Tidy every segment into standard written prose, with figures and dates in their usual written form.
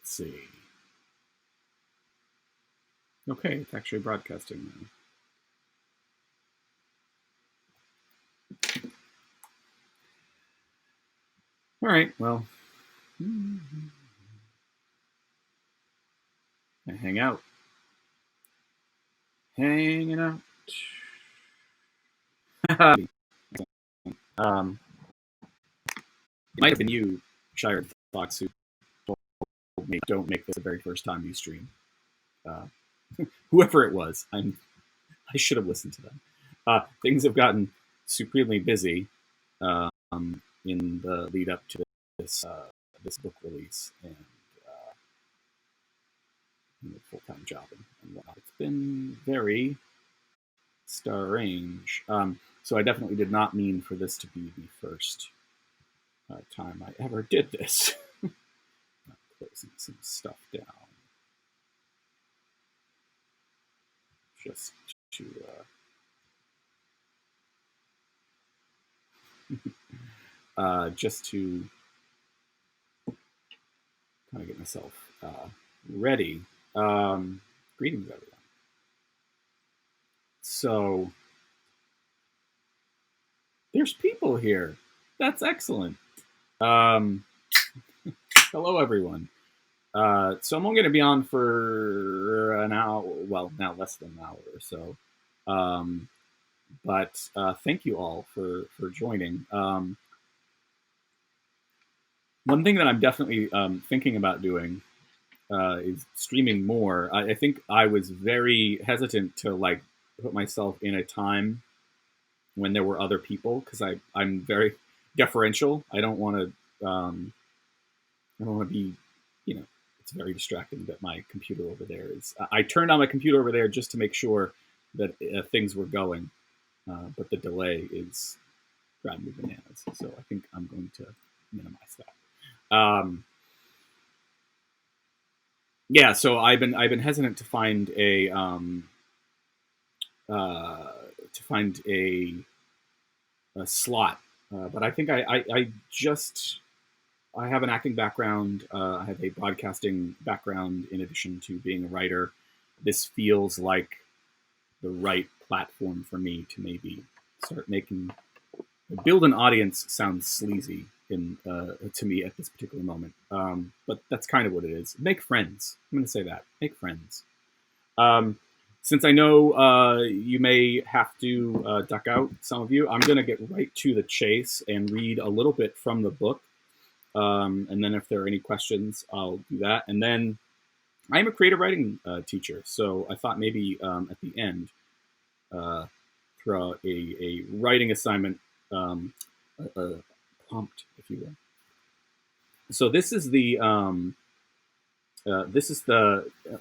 Let's see. Okay, it's actually broadcasting now. All right, well, I hang out. Hanging out. It might have been you, Shire Fox, who told me don't make this the very first time you stream. Uh, whoever it was, I should have listened to them. Things have gotten supremely busy in the lead up to this book release and full time job and whatnot. It's been very strange. So I definitely did not mean for this to be the first time I ever did this. Closing some stuff down just to just to kind of get myself ready. Greetings, everyone. So there's people here. That's excellent. Hello, everyone. So I'm only going to be on for an hour. Well, now less than an hour or so. But thank you all for joining. One thing that I'm definitely thinking about doing is streaming more. I think I was very hesitant to like put myself in a time when there were other people because I'm very deferential. I don't want to be, it's very distracting that my computer over there is. I turned on my computer over there just to make sure that things were going, but the delay is driving me bananas. So I think I'm going to minimize that. Yeah, so I've been hesitant to find a slot, but I think I have an acting background. I have a broadcasting background in addition to being a writer. This feels like the right platform for me to maybe start build an audience. Sounds sleazy to me at this particular moment, but that's kind of what it is. Make friends. I'm going to say that. Make friends. Since I know you may have to duck out, some of you, I'm going to get right to the chase and read a little bit from the book. And then if there are any questions, I'll do that. And then I'm a creative writing teacher, so I thought maybe at the end, throw out a writing assignment, a prompt, if you will. So this is the I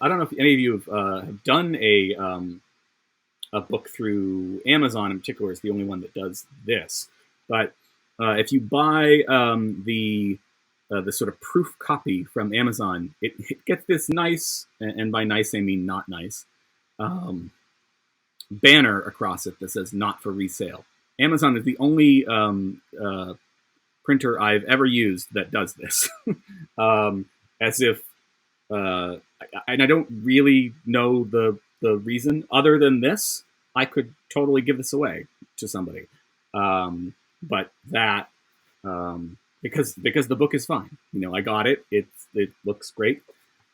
don't know if any of you have done a book through Amazon in particular. Is the only one that does this, but if you buy the sort of proof copy from Amazon, it gets this nice, and by nice I mean not nice, banner across it that says "not for resale." Amazon is the only printer I've ever used that does this, as if, and I don't really know the reason other than this. I could totally give this away to somebody, but that because the book is fine. I got it. It looks great,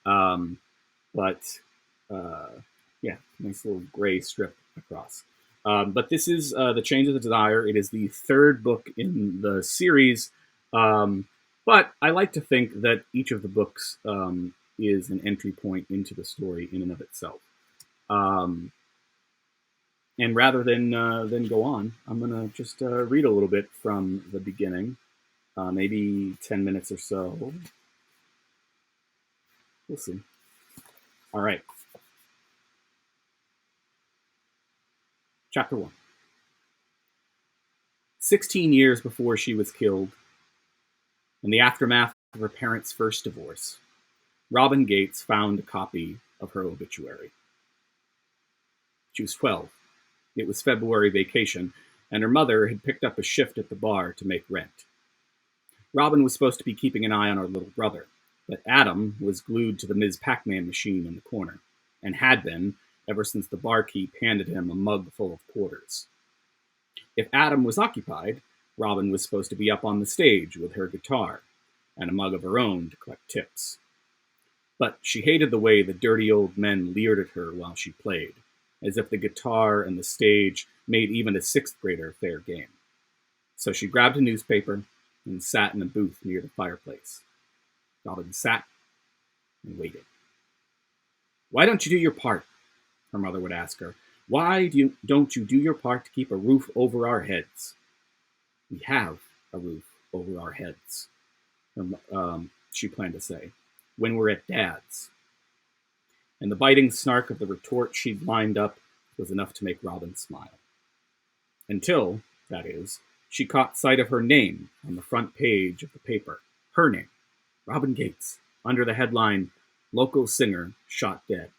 but yeah, nice little gray strip across. But this is The Change of the Desire. It is the third book in the series, but I like to think that each of the books is an entry point into the story in and of itself. And rather than go on, I'm going to just read a little bit from the beginning, maybe 10 minutes or so. We'll see. All right. Chapter 1. 16 years before she was killed, in the aftermath of her parents' first divorce, Robin Gates found a copy of her obituary. She was 12. It was February vacation, and her mother had picked up a shift at the bar to make rent. Robin was supposed to be keeping an eye on her little brother, But Adam was glued to the Ms. Pac-Man machine in the corner, and had been ever since the barkeep handed him a mug full of quarters. If Adam was occupied, Robin was supposed to be up on the stage with her guitar and a mug of her own to collect tips. But she hated the way the dirty old men leered at her while she played, as if the guitar and the stage made even a sixth grader fair game. So she grabbed a newspaper and sat in a booth near the fireplace. Robin sat and waited. "Why don't you do your part?" her mother would ask her. Don't you do your part to keep a roof over our heads?" "We have a roof over our heads," she planned to say, "when we're at Dad's." And the biting snark of the retort she'd lined up was enough to make Robin smile. Until, that is, she caught sight of her name on the front page of the paper. Her name, Robin Gates, under the headline, "Local Singer Shot Dead."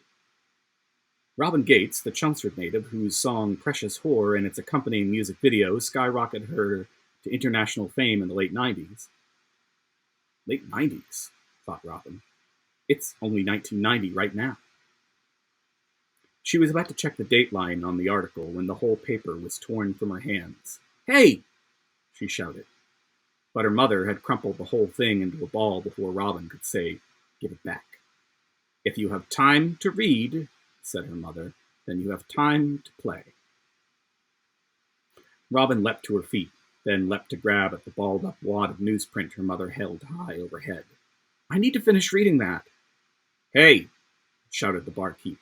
Robin Gates, the Chelmsford native whose song Precious Whore and its accompanying music video skyrocketed her to international fame in the late 90s. Late 90s, thought Robin. It's only 1990 right now. She was about to check the dateline on the article when the whole paper was torn from her hands. "Hey!" she shouted. But her mother had crumpled the whole thing into a ball before Robin could say, "Give it back." "If you have time to read," said her mother, "then you have time to play." Robin leapt to her feet, then leapt to grab at the balled-up wad of newsprint her mother held high overhead. "I need to finish reading that." "Hey!" shouted the barkeep.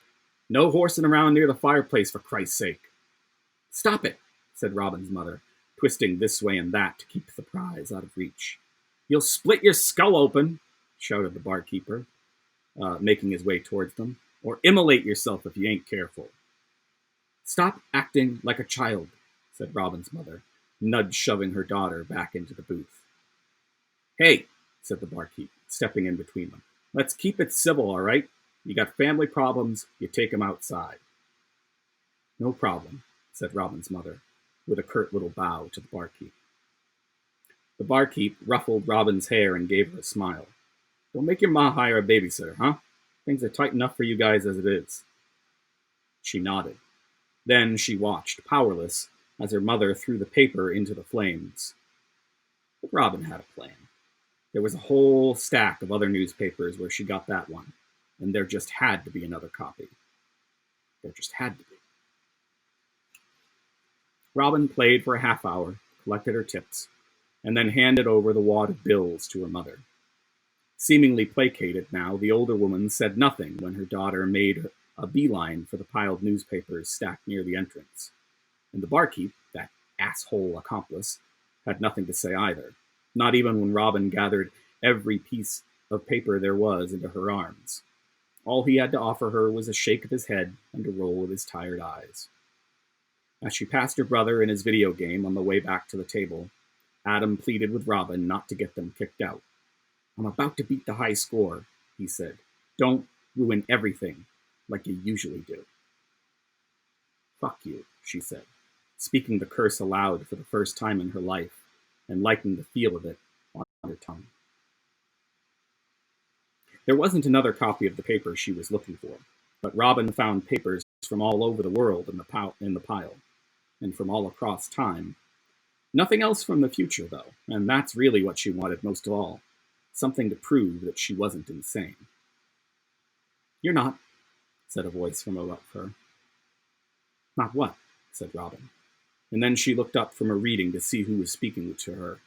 "No horsing around near the fireplace, for Christ's sake." "Stop it," said Robin's mother, twisting this way and that to keep the prize out of reach. "You'll split your skull open," shouted the barkeeper, making his way towards them. "Or immolate yourself if you ain't careful." "Stop acting like a child," said Robin's mother, shoving her daughter back into the booth. "Hey," said the barkeep, stepping in between them. "Let's keep it civil, all right? You got family problems, you take 'em outside." "No problem," said Robin's mother, with a curt little bow to the barkeep. The barkeep ruffled Robin's hair and gave her a smile. "Don't make your ma hire a babysitter, huh? Things are tight enough for you guys as it is." She nodded. Then she watched, powerless, as her mother threw the paper into the flames. But Robin had a plan. There was a whole stack of other newspapers where she got that one, and there just had to be another copy. There just had to be. Robin played for a half hour, collected her tips, and then handed over the wad of bills to her mother. Seemingly placated now, the older woman said nothing when her daughter made a beeline for the piled newspapers stacked near the entrance. And the barkeep, that asshole accomplice, had nothing to say either, not even when Robin gathered every piece of paper there was into her arms. All he had to offer her was a shake of his head and a roll of his tired eyes. As she passed her brother in his video game on the way back to the table, Adam pleaded with Robin not to get them kicked out. "I'm about to beat the high score," he said. "Don't ruin everything like you usually do." "Fuck you," she said, speaking the curse aloud for the first time in her life and liking the feel of it on her tongue. There wasn't another copy of the paper she was looking for, but Robin found papers from all over the world in the pile, and from all across time. Nothing else from the future, though, and that's really what she wanted most of all. Something to prove that she wasn't insane. "You're not," said a voice from above her. "Not what?" said Robin. And then she looked up from her reading to see who was speaking to her.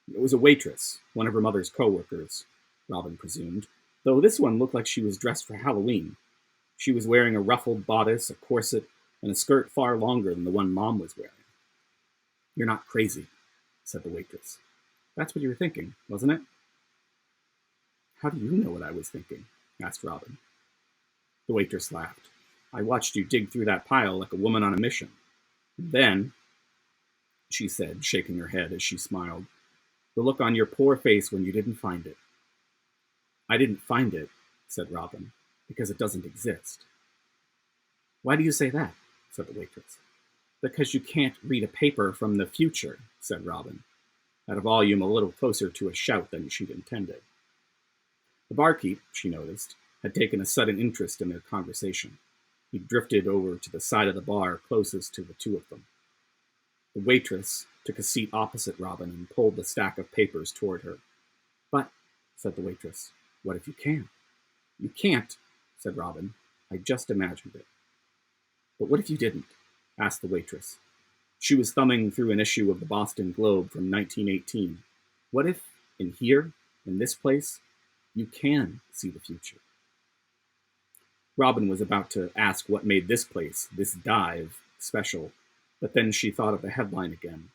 It was a waitress, one of her mother's co-workers, Robin presumed, though this one looked like she was dressed for Halloween. She was wearing a ruffled bodice, a corset, and a skirt far longer than the one Mom was wearing. "You're not crazy," said the waitress. "That's what you were thinking, wasn't it?" "How do you know what I was thinking?" asked Robin. The waitress laughed. "I watched you dig through that pile like a woman on a mission. And then," she said, shaking her head as she smiled, "the look on your poor face when you didn't find it." "I didn't find it," said Robin, "because it doesn't exist." "Why do you say that?" said the waitress. "Because you can't read a paper from the future," said Robin, at a volume a little closer to a shout than she'd intended. The barkeep, she noticed, had taken a sudden interest in their conversation. He drifted over to the side of the bar closest to the two of them. The waitress took a seat opposite Robin and pulled the stack of papers toward her. "But," said the waitress, "what if you can?" "You can't," said Robin. "I just imagined it." "But what if you didn't?" asked the waitress. She was thumbing through an issue of the Boston Globe from 1918. "What if, in here, in this place, you can see the future?" Robin was about to ask what made this place, this dive, special, but then she thought of the headline again.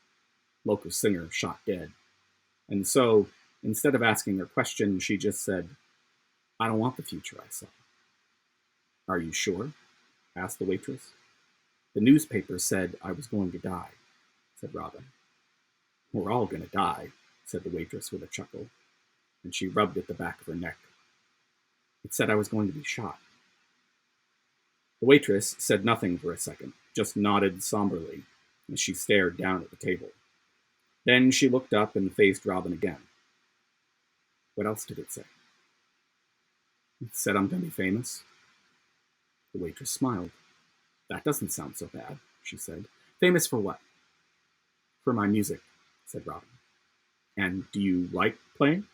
Local singer shot dead. And so, instead of asking her question, she just said, "I don't want the future I saw." "Are you sure?" asked the waitress. "The newspaper said I was going to die," said Robin. "We're all going to die," said the waitress with a chuckle, and she rubbed at the back of her neck. "It said I was going to be shot." The waitress said nothing for a second, just nodded somberly as she stared down at the table. Then she looked up and faced Robin again. "What else did it say?" "It said I'm going to be famous." The waitress smiled. "That doesn't sound so bad," she said. "Famous for what?" "For my music," said Robin. "And do you like playing?"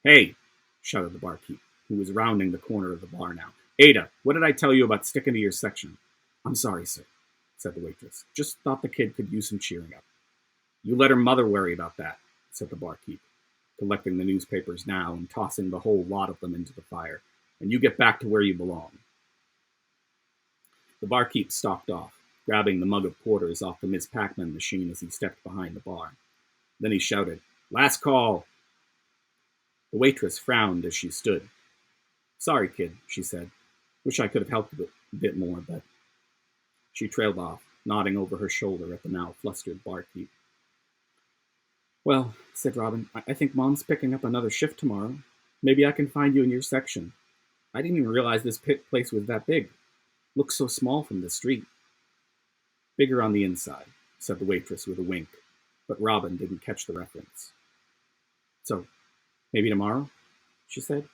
"Hey!" shouted the barkeep, who was rounding the corner of the bar now. "Ada, what did I tell you about sticking to your section?" "I'm sorry, sir," said the waitress. "Just thought the kid could use some cheering up." "You let her mother worry about that," said the barkeep, collecting the newspapers now and tossing the whole lot of them into the fire. "And you get back to where you belong." The barkeep stalked off, grabbing the mug of porters off the Miss Pac-Man machine as he stepped behind the bar. Then he shouted, "Last call!" The waitress frowned as she stood. "Sorry, kid," she said. "Wish I could have helped a bit more, but..." She trailed off, nodding over her shoulder at the now flustered barkeep. "Well," said Robin, I think Mom's picking up another shift tomorrow. Maybe I can find you in your section. I didn't even realize this place was that big. Looks so small from the street." "Bigger on the inside," said the waitress with a wink, but Robin didn't catch the reference. "So, maybe tomorrow?" she said.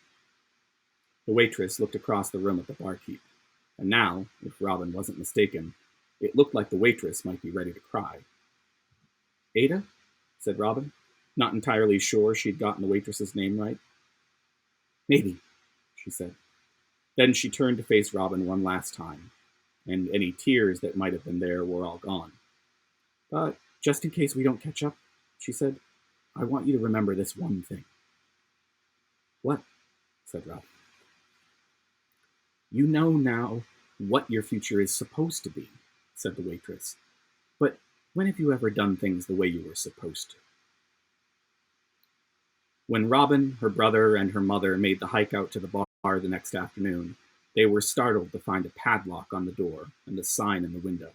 The waitress looked across the room at the barkeep, and now, if Robin wasn't mistaken, it looked like the waitress might be ready to cry. "Ada?" said Robin, not entirely sure she'd gotten the waitress's name right. "Maybe," she said. Then she turned to face Robin one last time, and any tears that might have been there were all gone. "But just in case we don't catch up," she said, "I want you to remember this one thing." "What?" said Robin. "You know now what your future is supposed to be," said the waitress. "But when have you ever done things the way you were supposed to?" When Robin, her brother, and her mother made the hike out to the bar the next afternoon, they were startled to find a padlock on the door and a sign in the window.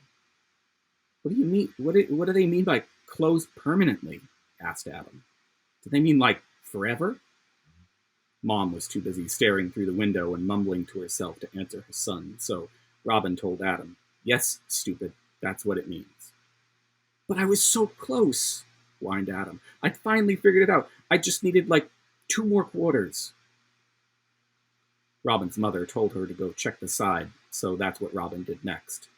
"What do you mean? What do they mean by closed permanently?" asked Adam. "Do they mean like forever?" Mom was too busy staring through the window and mumbling to herself to answer her son, so Robin told Adam, "Yes, stupid, that's what it means." "But I was so close," whined Adam. "I'd finally figured it out. I just needed, like, 2 more quarters." Robin's mother told her to go check the side, so that's what Robin did next.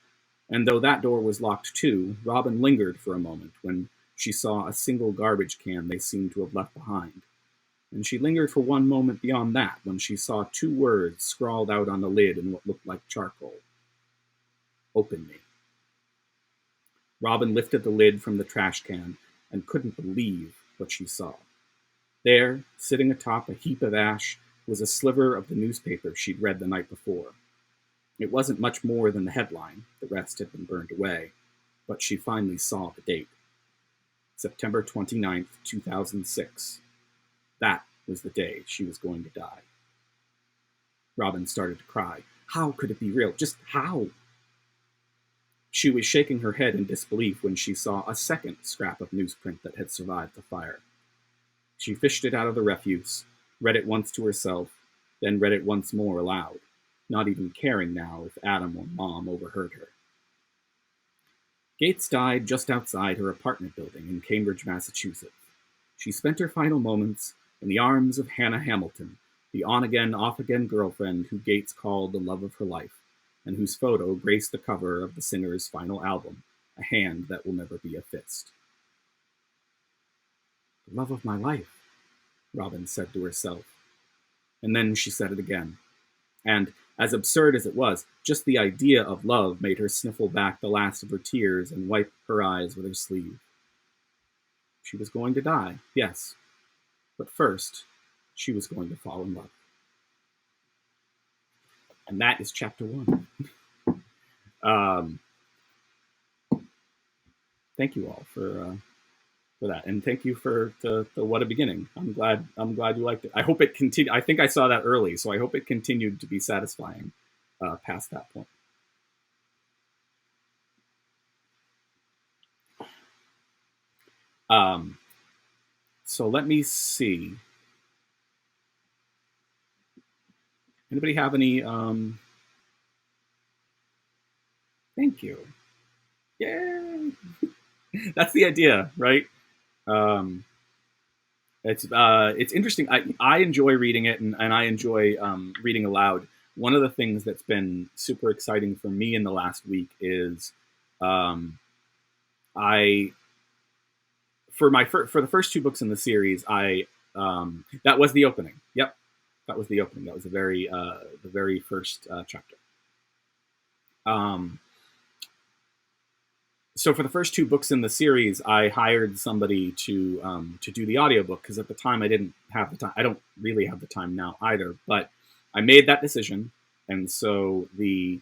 And though that door was locked too, Robin lingered for a moment when she saw a single garbage can they seemed to have left behind. And she lingered for one moment beyond that when she saw 2 words scrawled out on the lid in what looked like charcoal. "Open me." Robin lifted the lid from the trash can and couldn't believe what she saw. There, sitting atop a heap of ash, was a sliver of the newspaper she'd read the night before. It wasn't much more than the headline, the rest had been burned away, but she finally saw the date. September 29th, 2006. That was the day she was going to die. Robin started to cry. How could it be real? Just how? She was shaking her head in disbelief when she saw a second scrap of newsprint that had survived the fire. She fished it out of the refuse, read it once to herself, then read it once more aloud, not even caring now if Adam or Mom overheard her. Gates died just outside her apartment building in Cambridge, Massachusetts. She spent her final moments in the arms of Hannah Hamilton, the on-again, off-again girlfriend who Gates called the love of her life, and whose photo graced the cover of the singer's final album, A Hand That Will Never Be a Fist. The love of my life, Robin said to herself. And then she said it again. And, as absurd as it was, just the idea of love made her sniffle back the last of her tears and wipe her eyes with her sleeve. She was going to die, yes. But first, she was going to fall in love. And that is chapter 1. Thank you all for that, and thank you for the What a Beginning. I'm glad you liked it. I hope it continued. I think I saw that early, so I hope it continued to be satisfying past that point. So let me see. Anybody have any? Thank you. Yay! That's the idea, right? It's interesting. I enjoy reading it, and I enjoy reading aloud. One of the things that's been super exciting for me in the last week is I for the first 2 books in the series, that was the opening. Yep, that was the opening. That was the very first chapter. So for the first 2 books in the series, I hired somebody to do the audiobook, because at the time I didn't have the time. I don't really have the time now either, but I made that decision, and so the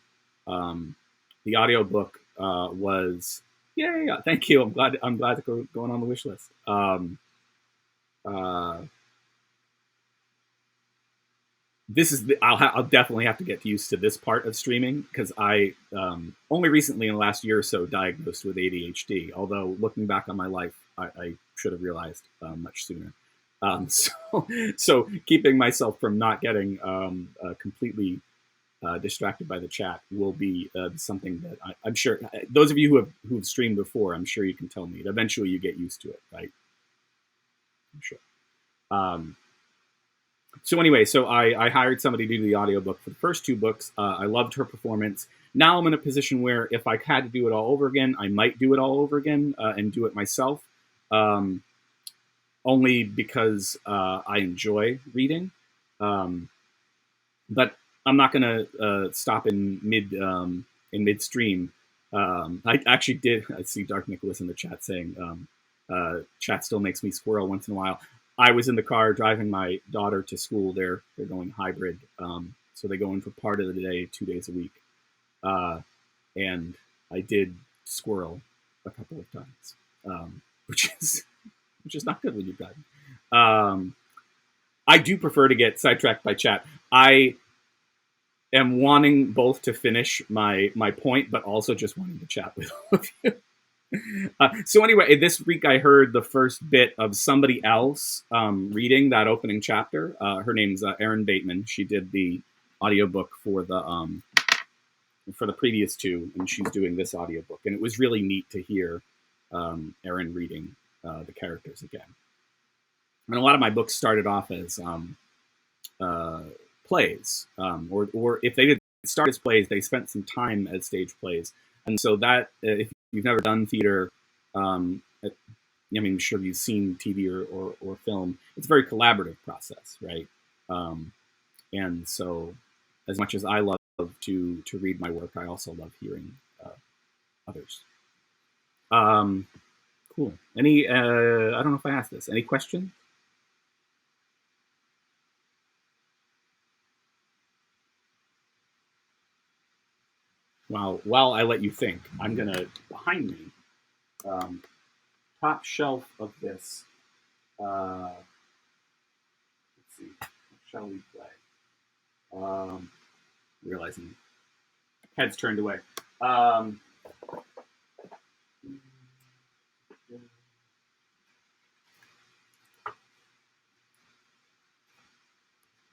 audiobook was yay! Thank you. I'm glad to go going on the wish list. This is I'll definitely have to get used to this part of streaming, because I only recently in the last year or so diagnosed with ADHD. Although looking back on my life, I should have realized much sooner. So keeping myself from not getting completely distracted by the chat will be something that I'm sure those of you who've streamed before, I'm sure you can tell me. Eventually, you get used to it, right? I'm sure. So anyway, so I hired somebody to do the audiobook for the first 2 books. I loved her performance. Now I'm in a position where if I had to do it all over again, I might do it all over again and do it myself. Only because I enjoy reading. But I'm not going to stop in midstream. I actually did. I see Dark Nicholas in the chat saying, chat still makes me squirrel once in a while. I was in the car driving my daughter to school. They're going hybrid, so they go in for part of the day, 2 days a week, and I did squirrel a couple of times, which is not good when you're driving. I do prefer to get sidetracked by chat. I am wanting both to finish my point, but also just wanting to chat with all of you. So anyway, this week I heard the first bit of somebody else reading that opening chapter. Her name's Erin Bateman. She did the audiobook for the previous 2, and she's doing this audiobook. And it was really neat to hear Erin reading the characters again. And a lot of my books started off as plays, or if they didn't start as plays, they spent some time as stage plays. And so that, if you've never done theater, I'm sure you've seen TV or film, it's a very collaborative process, right? And so as much as I love to read my work, I also love hearing others. Cool. Any, I don't know if I asked this, any questions? While I let you think, I'm gonna, behind me, top shelf of this. Let's see, what shall we play? Realizing heads turned away. I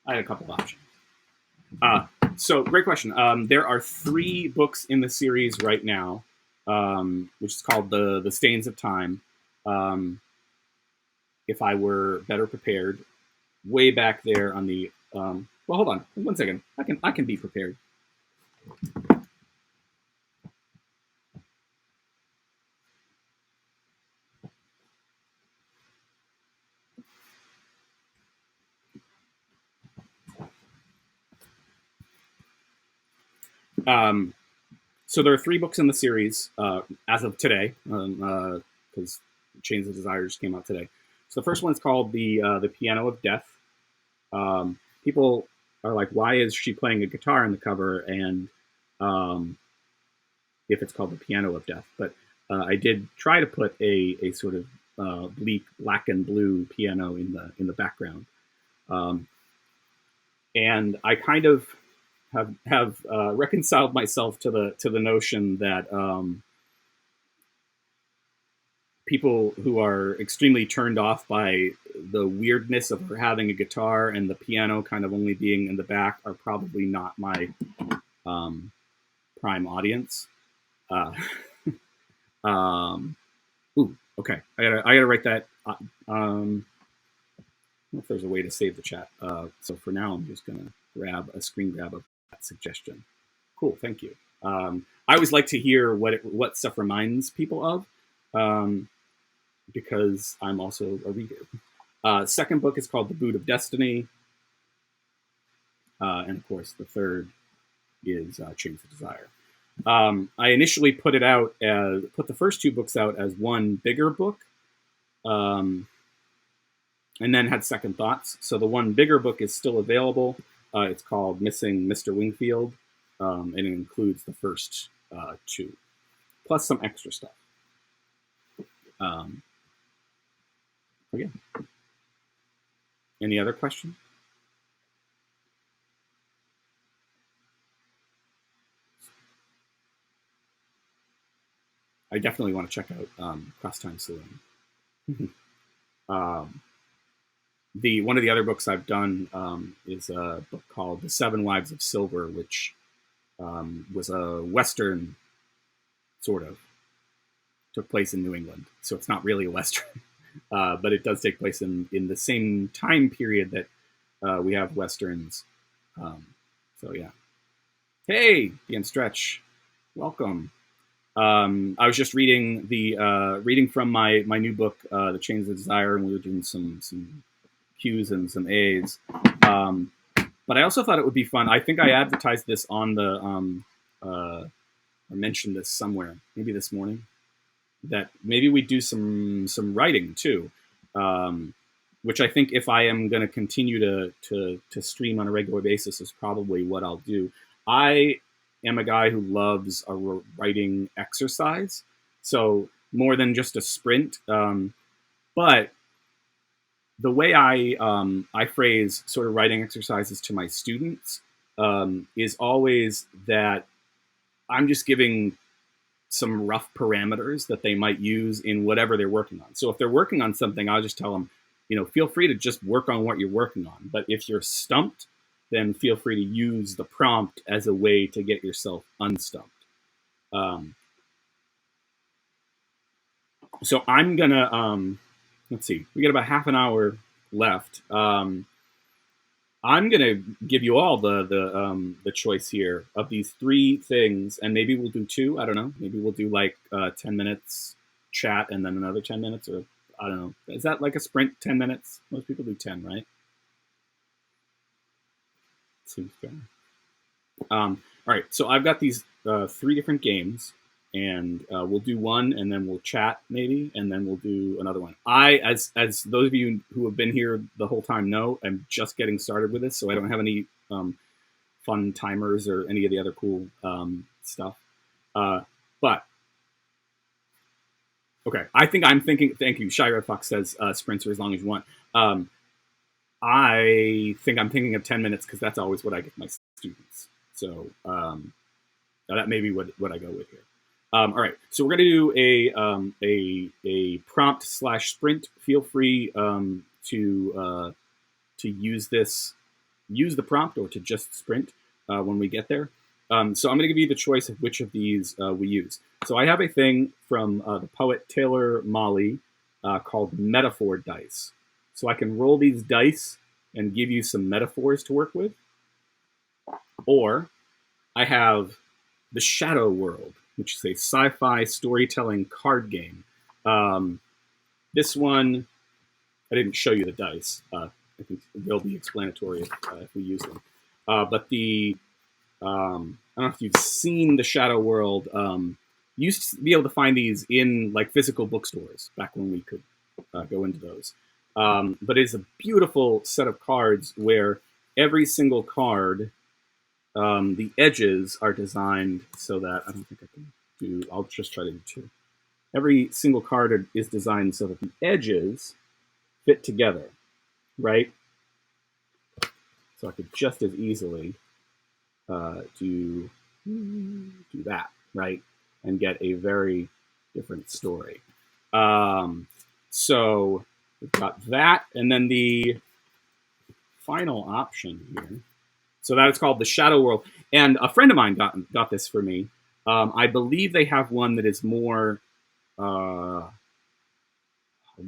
had a couple options. So great question. There are 3 books in the series right now, which is called the Stains of Time. If I Were Better Prepared, way back there on the. Well, hold on 1 second. I can be prepared. So there are 3 books in the series as of today, because Chains of Desire just came out today. So the first one's called the Piano of Death. People are like, why is she playing a guitar on the cover? And if it's called the Piano of Death, but I did try to put a sort of bleak black and blue piano in the background, and I kind of have reconciled myself to the notion that people who are extremely turned off by the weirdness of her having a guitar and the piano kind of only being in the back are probably not my prime audience. Ooh, okay. I gotta write that. I don't know if there's a way to save the chat. So for now, I'm just gonna grab a screen grab of that suggestion. Cool, thank you. I always like to hear what stuff reminds people of, because I'm also a reader. Second book is called The Boot of Destiny, and of course the third is Chains of Desire. I initially put the first 2 books out as one bigger book, and then had second thoughts. So the one bigger book is still available. It's called Missing Mr. Wingfield, and it includes the first 2, plus some extra stuff. Okay. Any other questions? I definitely want to check out Cross Time Saloon. One of the other books I've done is a book called The Seven Wives of Silver, which was a Western, sort of. Took place in New England, so it's not really a Western, but it does take place in the same time period that we have Westerns. So yeah. Hey, Ian Stretch, welcome. I was just reading reading from my new book, The Chains of Desire, and we were doing some Q's and some A's. But I also thought it would be fun. I think I advertised this on the I mentioned this somewhere, maybe this morning, that maybe we do some writing too, which I think if I am going to continue to stream on a regular basis is probably what I'll do. I am a guy who loves a writing exercise, so more than just a sprint. But the way I phrase sort of writing exercises to my students is always that I'm just giving some rough parameters that they might use in whatever they're working on. So if they're working on something, I'll just tell them, feel free to just work on what you're working on. But if you're stumped, then feel free to use the prompt as a way to get yourself unstumped. So I'm gonna, let's see, we got about half an hour left. I'm gonna give you all the choice here of these 3 things, and maybe we'll do 2. I don't know. Maybe we'll do like 10 minutes chat and then another 10 minutes, or I don't know. Is that like a sprint? 10 minutes? Most people do 10, right? Seems fair. All right. So I've got these 3 different games, and we'll do one, and then we'll chat maybe, and then we'll do another one. As those of you who have been here the whole time know, I'm just getting started with this, so I don't have any fun timers or any of the other cool stuff. But okay, I'm thinking. Thank you. Shy Red Fox says sprints are as long as you want. I think I'm thinking of 10 minutes because that's always what I give my students. So that may be what I go with here. All right, so we're going to do a prompt / sprint. Feel free to use the prompt or to just sprint when we get there. So I'm going to give you the choice of which of these we use. So I have a thing from the poet Taylor Mali called metaphor dice. So I can roll these dice and give you some metaphors to work with. Or I have the Shadow World, which is a sci-fi storytelling card game. This one, I didn't show you the dice. I think they'll be explanatory if we use them. But I don't know if you've seen the Shadow World. You used to be able to find these in like physical bookstores back when we could go into those. But it's a beautiful set of cards where every single card, the edges are designed so that I don't think I can do. I'll just try to do two. Every single card is designed so that the edges fit together, right? So I could just as easily do that, right, and get a very different story. So we've got that, and then the final option here. So that is called the Shadow World, and a friend of mine got this for me. I believe they have one that is more. I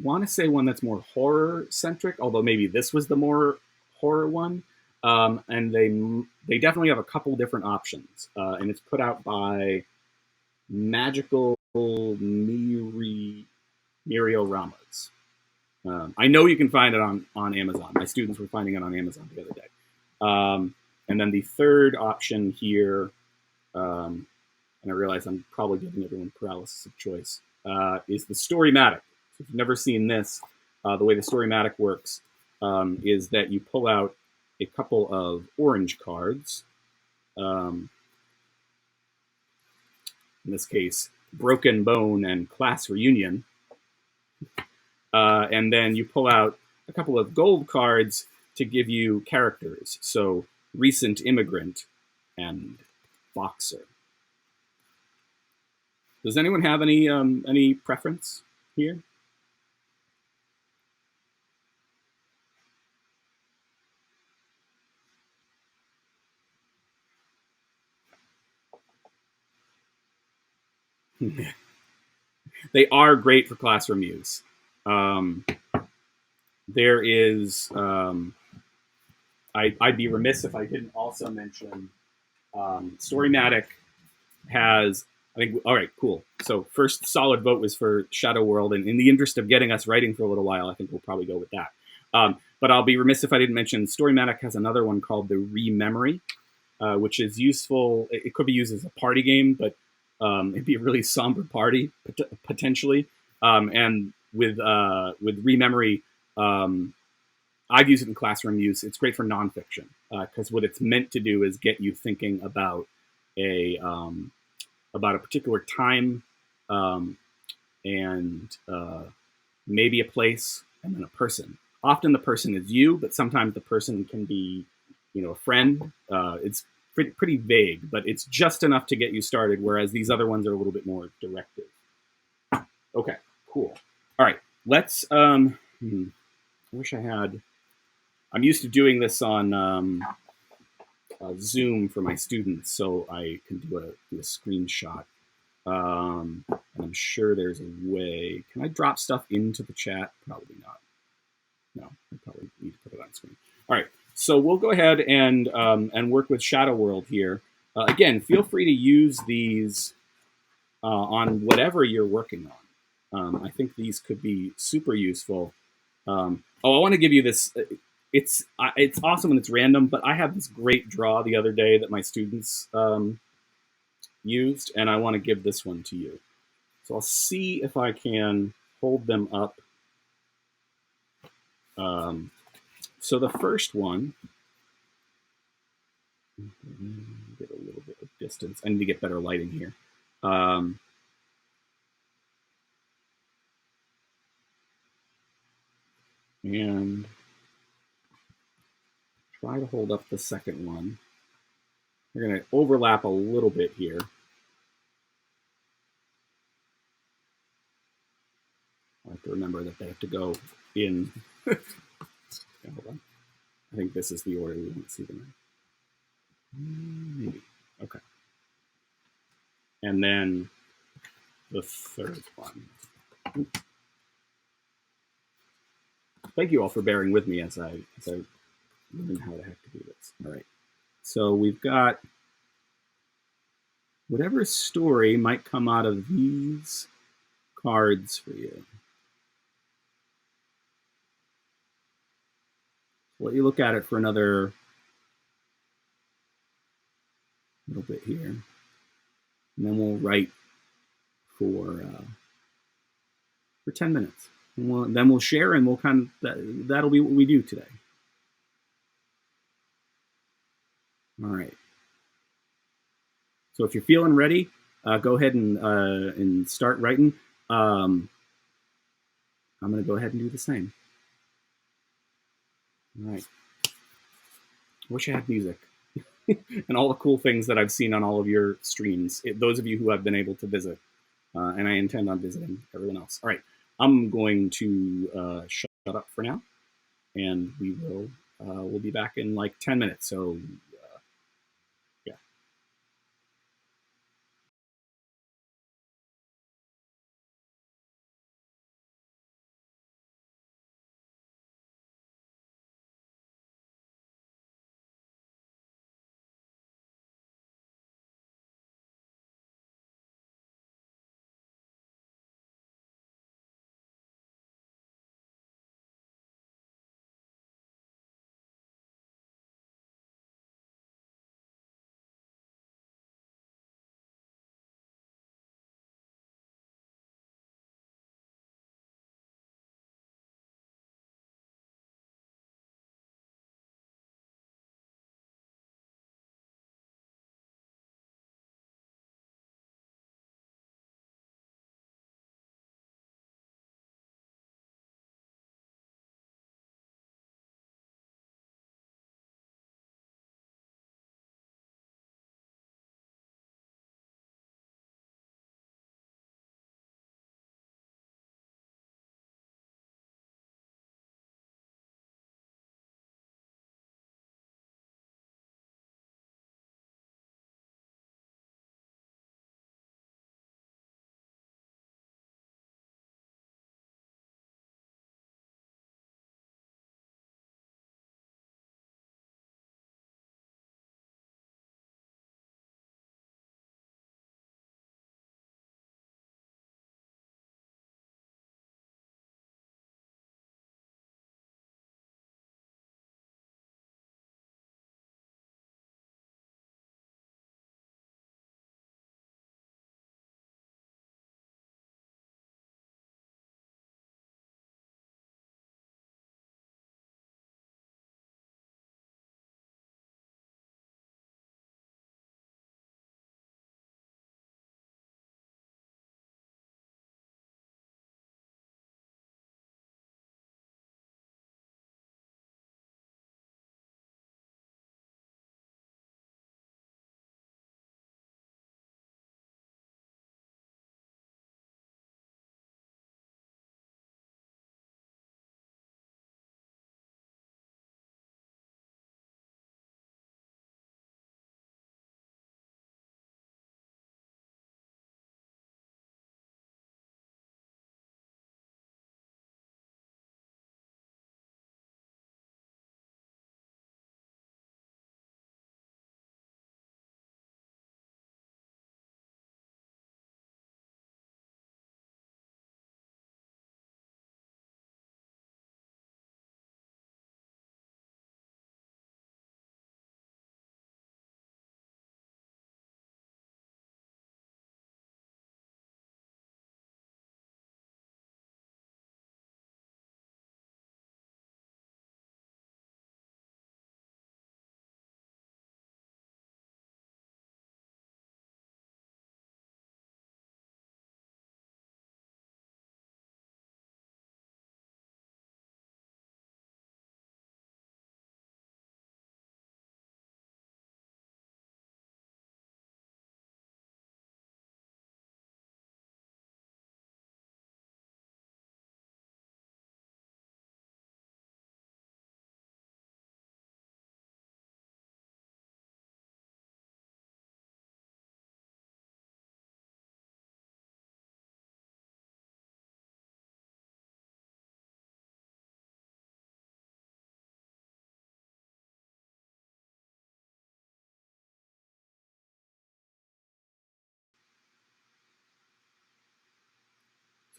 want to say one that's more horror centric, although maybe this was the more horror one. And they definitely have a couple different options, and it's put out by Magical Murioramas. I know you can find it on Amazon. My students were finding it on Amazon the other day. And then the third option here, and I realize I'm probably giving everyone paralysis of choice, is the Storymatic. So if you've never seen this, the way the Storymatic works is that you pull out a couple of orange cards. In this case, Broken Bone and Class Reunion. And then you pull out a couple of gold cards to give you characters. So Recent Immigrant and Boxer. Does anyone have any preference here? They are great for classroom use. There is, I'd be remiss if I didn't also mention Storymatic has, I think, all right, cool. So first solid vote was for Shadow World, and in the interest of getting us writing for a little while, I think we'll probably go with that. But I'll be remiss if I didn't mention Storymatic has another one called the Rememory, which is useful. It could be used as a party game, but it'd be a really somber party potentially. And with Rememory, I've used it in classroom use. It's great for nonfiction because what it's meant to do is get you thinking about a particular time and maybe a place and then a person. Often the person is you, but sometimes the person can be, a friend. It's pretty vague, but it's just enough to get you started, whereas these other ones are a little bit more directive. Okay, cool. All right, let's. I wish I had. I'm used to doing this on Zoom for my students, so I can do a screenshot. And I'm sure there's a way. Can I drop stuff into the chat? Probably not. No, I probably need to put it on screen. All right, so we'll go ahead and work with Shadow World here. Again, feel free to use these on whatever you're working on. I think these could be super useful. I want to give you this. It's awesome when it's random, but I have this great draw the other day that my students used, and I want to give this one to you. So I'll see if I can hold them up. So the first one, get a little bit of distance. I need to get better lighting here. And try to hold up the second one. We're going to overlap a little bit here. I have to remember that they have to go in. Hold on. I think this is the order we want to see them in. Maybe. Okay. And then the third one. Thank you all for bearing with me as I learn how the heck to do this. All right. So we've got whatever story might come out of these cards for you. So let you look at it for another little bit here, and then we'll write for 10 minutes. And then we'll share, and we'll that'll be what we do today. All right. So if you're feeling ready, go ahead and start writing. I'm going to go ahead and do the same. All right. I wish I had music and all the cool things that I've seen on all of your streams. Those of you who have been able to visit, and I intend on visiting everyone else. All right. I'm going to shut up for now, and we'll be back in like 10 minutes. So yeah.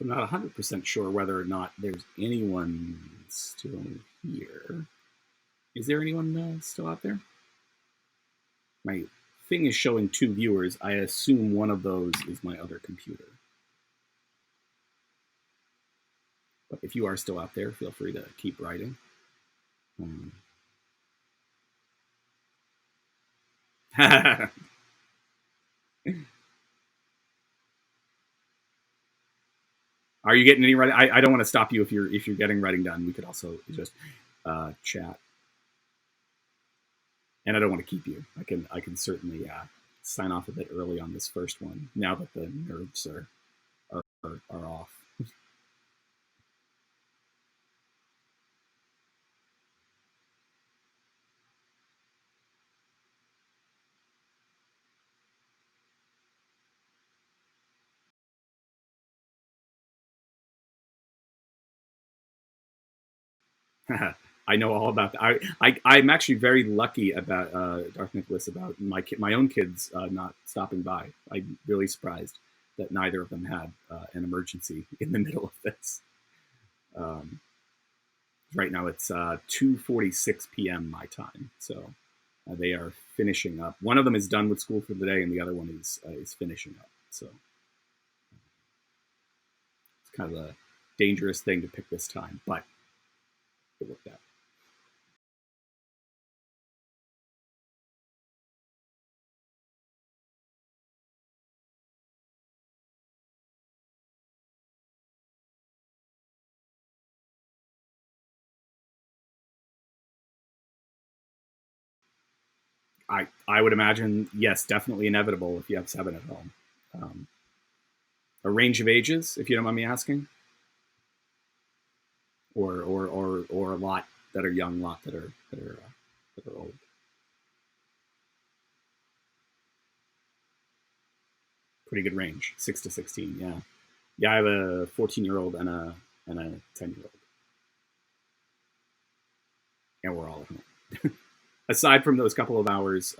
I'm not 100% sure whether or not there's anyone still here. Is there anyone still out there? My thing is showing 2 viewers. I assume one of those is my other computer. But if you are still out there, feel free to keep writing. Are you getting any writing? I don't want to stop you if you're getting writing done. We could also just chat, and I don't want to keep you. I can certainly sign off a bit early on this first one now that the nerves are off. I know all about that. I'm actually very lucky about Darth Nicholas about my own kids not stopping by. I'm really surprised that neither of them had an emergency in the middle of this. Um, right now it's 2:46 p.m. my time, so they are finishing up. One of them is done with school for the day, and the other one is finishing up. So it's kind of a dangerous thing to pick this time, but it worked out. I would imagine, yes, definitely inevitable if you have 7 at home. Um, a range of ages, if you don't mind me asking, or a lot that are young, a lot that are old. Pretty good range, 6 to 16. Yeah, yeah. I have a 14-year-old and a 10-year-old, and we're all at home. Aside from those couple of hours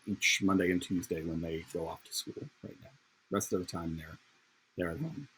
each Monday and Tuesday when they go off to school. Right now, rest of the time they're at home.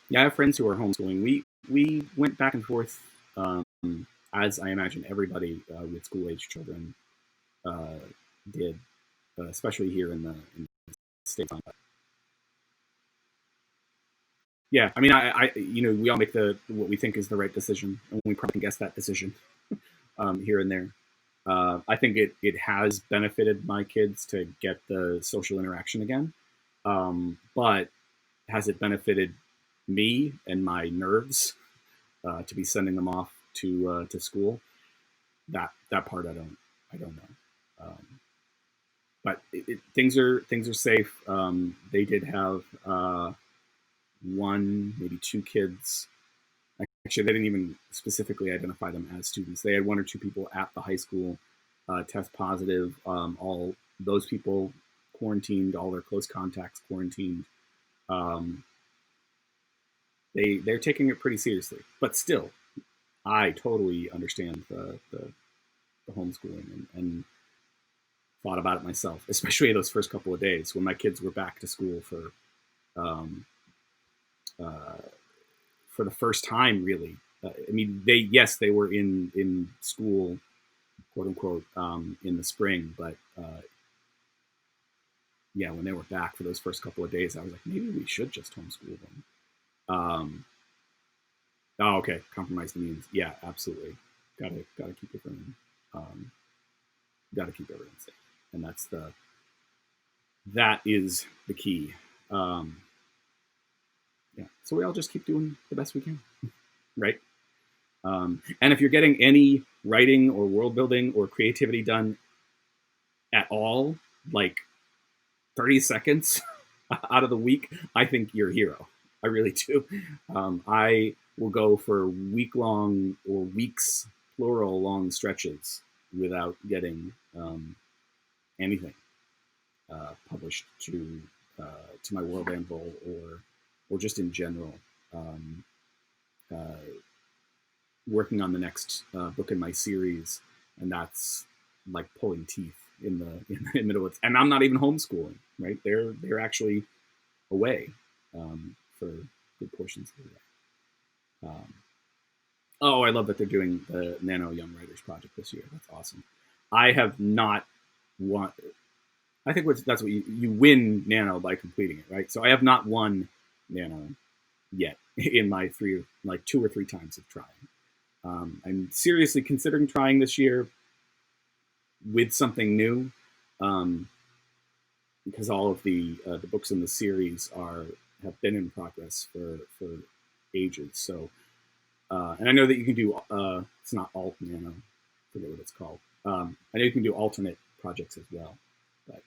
Yeah, I have friends who are homeschooling. We went back and forth, as I imagine everybody with school age children uh, did, especially here in the states. Yeah, I mean, we all make the what we think is the right decision, and we probably guess that decision here and there. I think it has benefited my kids to get the social interaction again, but has it benefited me and my nerves to be sending them off to school? That part I don't know. But things are safe. They did have one, maybe 2 kids. Actually, they didn't even specifically identify them as students. They had 1 or 2 people at the high school test positive. All those people quarantined, all their close contacts quarantined. Um, they're taking it pretty seriously, but still, I totally understand the homeschooling and thought about it myself, especially those first couple of days when my kids were back to school um, uh, for the first time. Really, I mean, they were in school, quote unquote, in the spring, but yeah, when they were back for those first couple of days, I was like, maybe we should just homeschool them. Um, oh, okay, compromise the means. Yeah, absolutely. Gotta keep everyone. Um, gotta keep everyone safe, and that is the key. Um, yeah, so we all just keep doing the best we can, right? And if you're getting any writing or world building or creativity done at all, like 30 seconds out of the week, I think you're a hero. I really do. I will go for week-long or weeks, plural, long stretches without getting anything published to my World Anvil or just in general. Um, uh, Working on the next book in my series, and that's like pulling teeth in the middle of, and I'm not even homeschooling, right? They're actually away for good portions of the day. Oh, I love that they're doing the Nano Young Writers Project this year. That's awesome. I have not won. I think that's what you win Nano by completing it, right? So I have not won Nano yet in my two or three times of trying. I'm seriously considering trying this year with something new, because all of the books in the series have been in progress for ages. So, and I know that you can do it's not alt nano, I forget what it's called. I know you can do alternate projects as well, but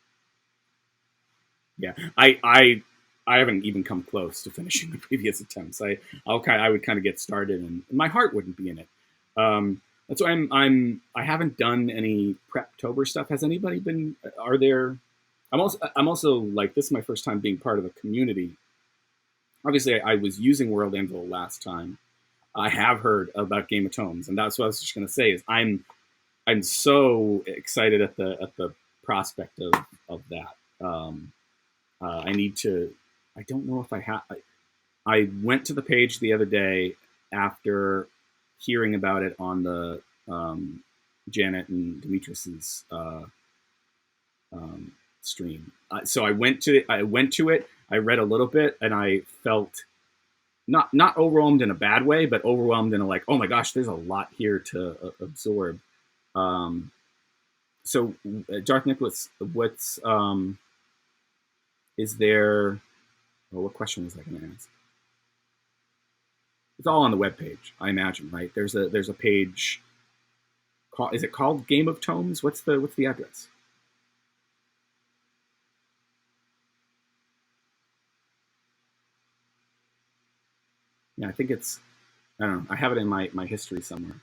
yeah, I haven't even come close to finishing the previous attempts. I would kind of get started, and my heart wouldn't be in it. That's why I haven't done any Preptober stuff. Has anybody been? Are there? I'm also like, this is my first time being part of a community. Obviously, I was using World Anvil last time. I have heard about Game of Tomes, and that's what I was just going to say. Is I'm so excited at the prospect of that. I need to. I don't know if I have. I went to the page the other day after hearing about it on the Janet and Demetrius's stream. So I went to it. I read a little bit, and I felt not overwhelmed in a bad way, but overwhelmed in a like, oh my gosh, there's a lot here to absorb. So, Darth Nicholas, what's is there? Well, what question was I going to ask? It's all on the webpage, I imagine, right? There's a page. Is it called Game of Tomes? What's the address? Yeah, I think it's. I don't know. I have it in my history somewhere.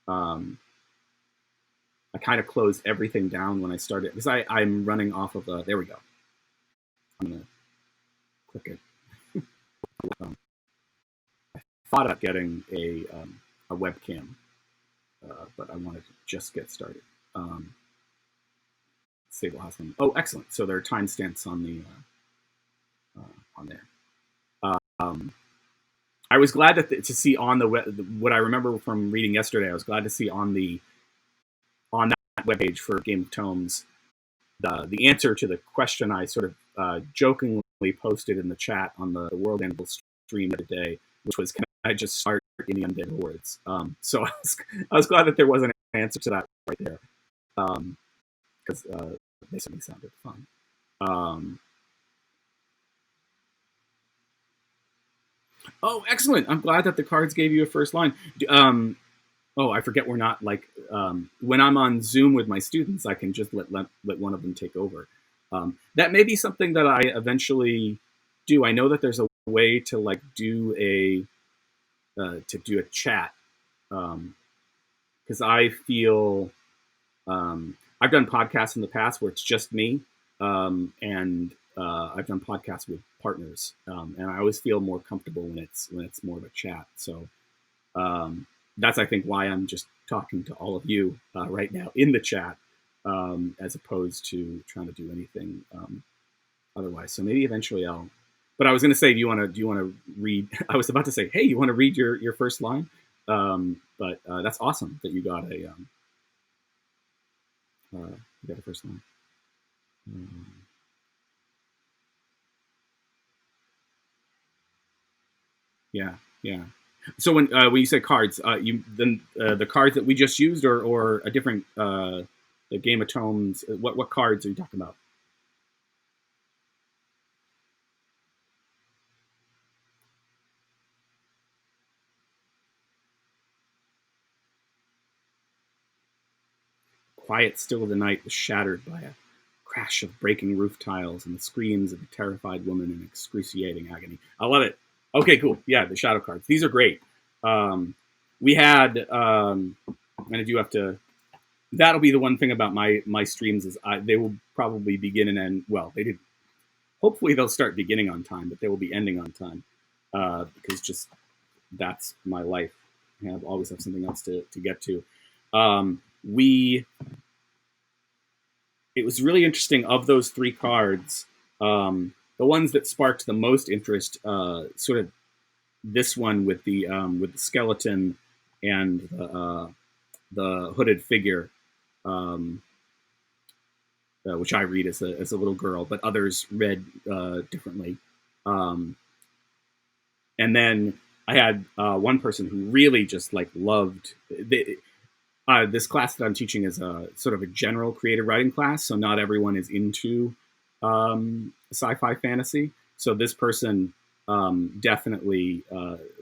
Um, I kind of closed everything down when I started because I'm running off of a. There we go. I'm gonna click it. I thought about getting a webcam, but I wanted to just get started. Sable has them. Oh, excellent! So there are timestamps on the on there. Um, I was glad to see on the web, what I remember from reading yesterday. I was glad to see on that webpage for Game of Tomes the answer to the question I sort of jokingly posted in the chat on the World Anvil stream the other day, which was, can I just start in the Undead Hordes? So I was glad that there was an answer to that right there, because they certainly sounded fun. Oh, excellent! I'm glad that the cards gave you a first line. Oh, I forget we're not like when I'm on Zoom with my students, I can just let one of them take over. That may be something that I eventually do. I know that there's a way to like do a chat, because I feel I've done podcasts in the past where it's just me, and I've done podcasts with partners, and I always feel more comfortable when it's more of a chat. So. That's, I think, why I'm just talking to all of you right now in the chat, as opposed to trying to do anything otherwise. So maybe eventually I'll. But I was going to say, do you want to read? I was about to say, hey, you want to read your first line? But that's awesome that you got a first line. Yeah, yeah. So when you say cards, you then the cards that we just used, or a different the Game of Tomes. What cards are you talking about? Quiet still of the night was shattered by a crash of breaking roof tiles and the screams of a terrified woman in excruciating agony. I love it. Okay, cool. Yeah, the shadow cards. These are great. We had, and I do have to. That'll be the one thing about my streams is they will probably begin and end. Well, they did. Hopefully, they'll start beginning on time, but they will be ending on time because just that's my life. I always have something else to get to. We It was really interesting of those three cards. The ones that sparked the most interest, sort of this one with the skeleton and the hooded figure, um, which I read as a little girl, but others read differently. Um, and then I had one person who really just like loved this class that I'm teaching is a sort of a general creative writing class, so not everyone is into sci-fi fantasy. So this person definitely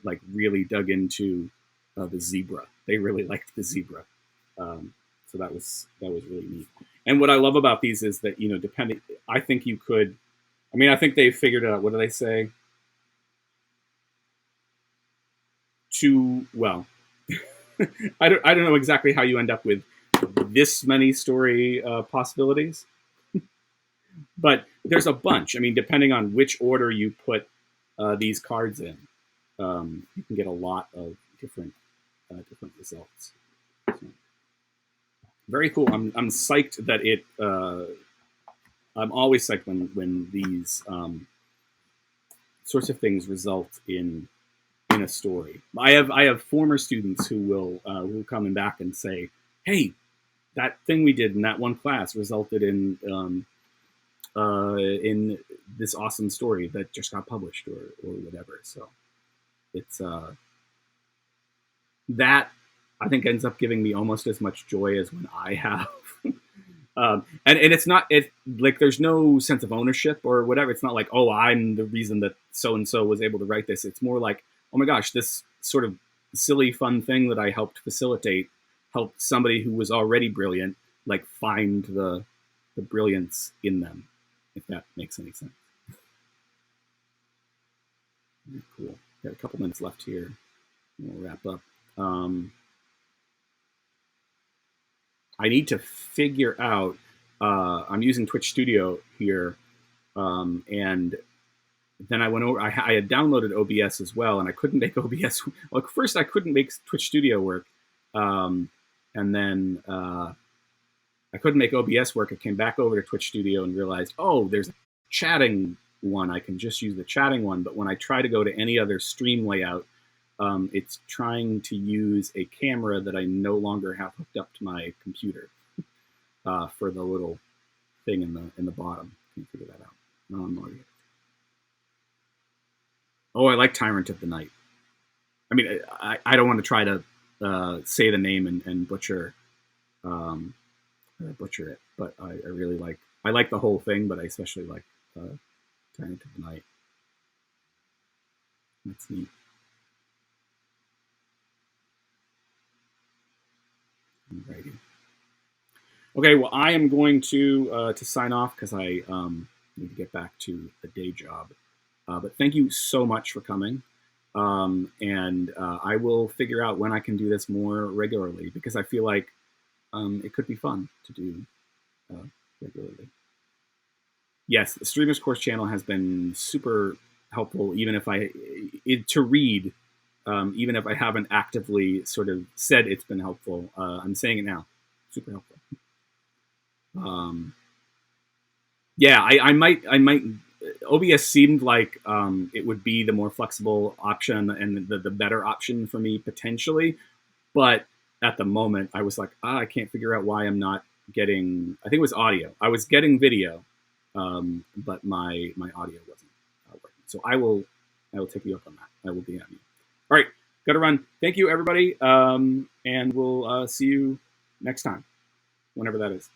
like really dug into the zebra. They really liked the zebra, so that was really neat. And what I love about these is that depending, I think you could. I mean, I think they figured out. What do they say? Too well. I don't know exactly how you end up with this many story possibilities, but there's a bunch. I mean, depending on which order you put these cards in, you can get a lot of different results. So, very cool. I'm psyched that it. I'm always psyched when these sorts of things result in a story. I have former students who will come back and say, "Hey, that thing we did in that one class resulted in this awesome story that just got published or whatever." So it's that I think ends up giving me almost as much joy as when I have. And it's not like there's no sense of ownership or whatever. It's not like, oh, I'm the reason that so and so was able to write this. It's more like, oh my gosh, this sort of silly fun thing that I helped facilitate helped somebody who was already brilliant like find the brilliance in them, if that makes any sense. Cool. Got a couple minutes left here. We'll wrap up. I need to figure out. I'm using Twitch Studio here, and then I went over. I had downloaded OBS as well, and I couldn't make OBS. Well, first I couldn't make Twitch Studio work, and then I couldn't make OBS work. I came back over to Twitch Studio and realized, oh, there's a chatting one. I can just use the chatting one. But when I try to go to any other stream layout, it's trying to use a camera that I no longer have hooked up to my computer for the little thing in the bottom. Can you figure that out? Oh, I like Tyrant of the Night. I mean, I don't want to try to say the name and butcher it, but I really I like the whole thing, but I especially like Tyrant of the Night. That's neat. Alrighty. Okay, well, I am going to sign off because I need to get back to a day job. But thank you so much for coming. And I will figure out when I can do this more regularly because I feel like it could be fun to do regularly. Yes, the Streamers Course channel has been super helpful, even if to read, even if I haven't actively sort of said it's been helpful. I'm saying it now. Super helpful. Yeah, I might. OBS seemed like it would be the more flexible option and the better option for me potentially, but at the moment I was like, I can't figure out why I'm not getting. I think it was audio. I was getting video, but my audio wasn't working. So I will take you up on that. I will DM you. All right, gotta run. Thank you, everybody, and we'll see you next time, whenever that is.